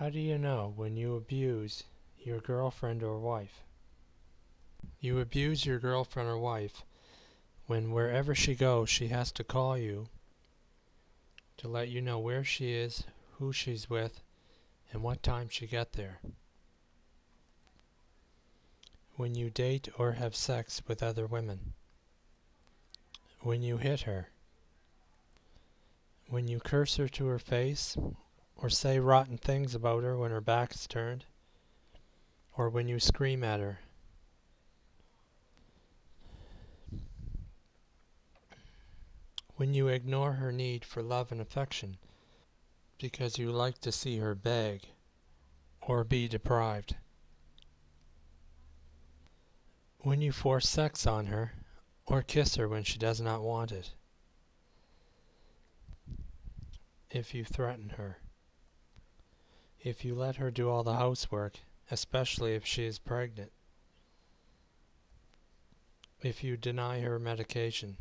How do you know when you abuse your girlfriend or wife? You abuse your girlfriend or wife when wherever she goes she has to call you to let you know where she is, who she's with, and what time she got there. When you date or have sex with other women. When you hit her. When you curse her to her face or say rotten things about her when her back is turned, or when you scream at her. When you ignore her need for love and affection because you like to see her beg or be deprived. When you force sex on her or kiss her when she does not want it. If you threaten her. If you let her do all the housework, especially if she is pregnant. If you deny her medication.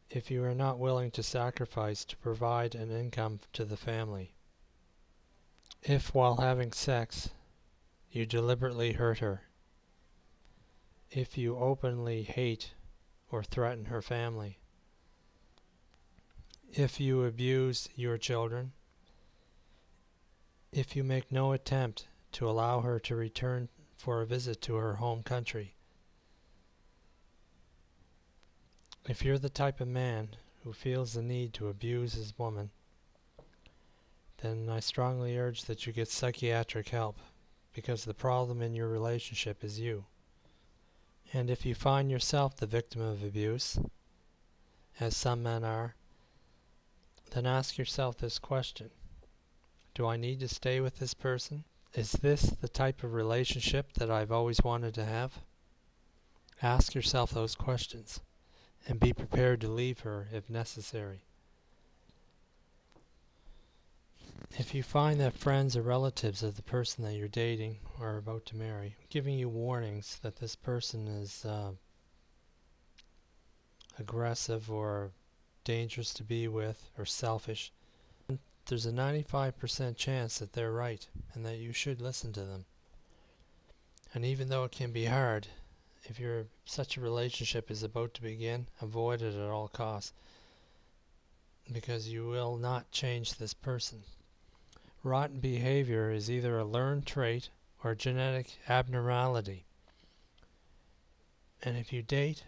If you are not willing to sacrifice to provide an income to the family. If while having sex you deliberately hurt her. If you openly hate or threaten her family. If you abuse your children. If you make no attempt to allow her to return for a visit to her home country. If you're the type of man who feels the need to abuse his woman, then I strongly urge that you get psychiatric help, because the problem in your relationship is you. And if you find yourself the victim of abuse, as some men are, then ask yourself this question: do I need to stay with this person? Is this the type of relationship that I've always wanted to have? Ask yourself those questions and be prepared to leave her if necessary. If you find that friends or relatives of the person that you're dating or are about to marry giving you warnings that this person is aggressive or dangerous to be with or selfish, there's a 95% chance that they're right and that you should listen to them. And even though it can be hard, if such a relationship is about to begin, avoid it at all costs, because you will not change this person. Rotten behavior is either a learned trait or genetic abnormality. And if you date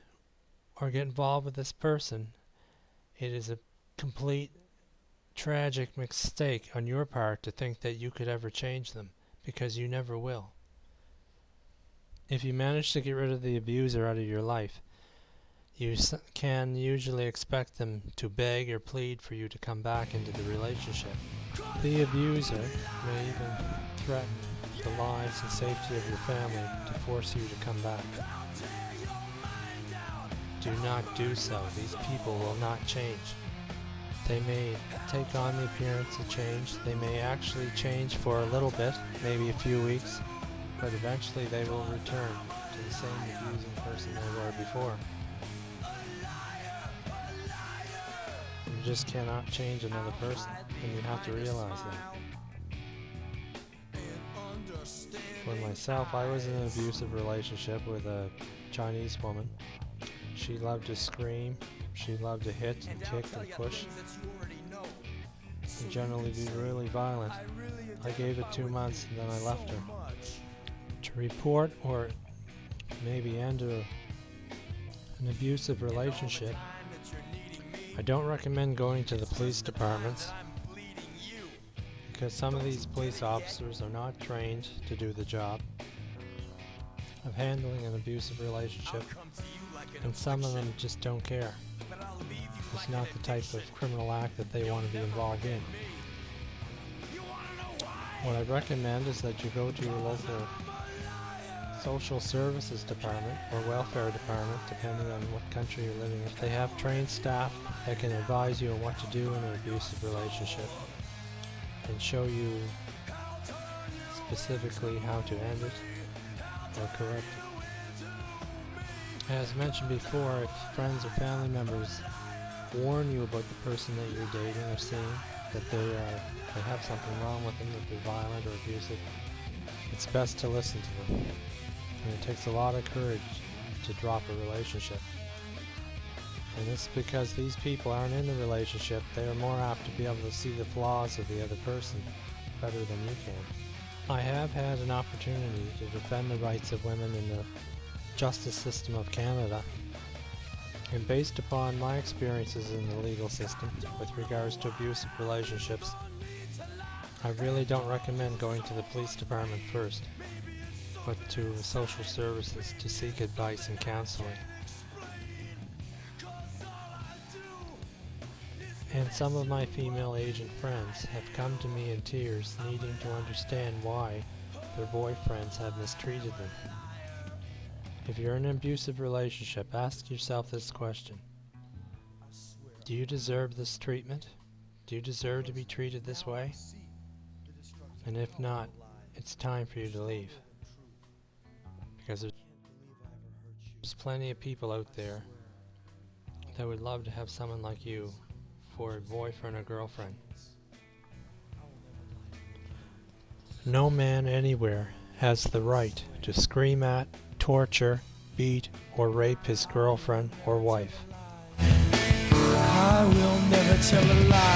or get involved with this person, it is a complete tragic mistake on your part to think that you could ever change them, because you never will. If you manage to get rid of the abuser out of your life, you can usually expect them to beg or plead for you to come back into the relationship. The abuser may even threaten the lives and safety of your family to force you to come back. Do not do so. These people will not change. They may take on the appearance of change. They may actually change for a little bit, maybe a few weeks, but eventually they will return to the same abusing person they were before. You just cannot change another person, and you have to realize that. For myself, I was in an abusive relationship with a Chinese woman. She loved to scream, she loved to hit and kick and push, and generally be really violent. I gave it 2 months and then I left her. To report or maybe end an abusive relationship, I don't recommend going to the police departments, because some of these police officers are not trained to do the job of handling an abusive relationship, and some of them just don't care. It's not the type of criminal act that they want to be involved in. What I recommend is that you go to your local social services department or welfare department, depending on what country you're living in. They have trained staff that can advise you on what to do in an abusive relationship and show you specifically how to end it or correct it. As mentioned before, if friends or family members warn you about the person that you're dating or seeing, that they have something wrong with them, that they're violent or abusive, it's best to listen to them. And it takes a lot of courage to drop a relationship. And this is because these people aren't in the relationship. They are more apt to be able to see the flaws of the other person better than you can. I have had an opportunity to defend the rights of women in the justice system of Canada. And based upon my experiences in the legal system with regards to abusive relationships, I really don't recommend going to the police department first, but to social services to seek advice and counseling. And some of my female agent friends have come to me in tears, needing to understand why their boyfriends have mistreated them. If you're in an abusive relationship, ask yourself this question: do you deserve this treatment? Do you deserve to be treated this way? And if not, it's time for you to leave. Because there's plenty of people out there that would love to have someone like you for a boyfriend or girlfriend. No man anywhere has the right to scream at, torture, beat, or rape his girlfriend or wife. I will never tell a lie.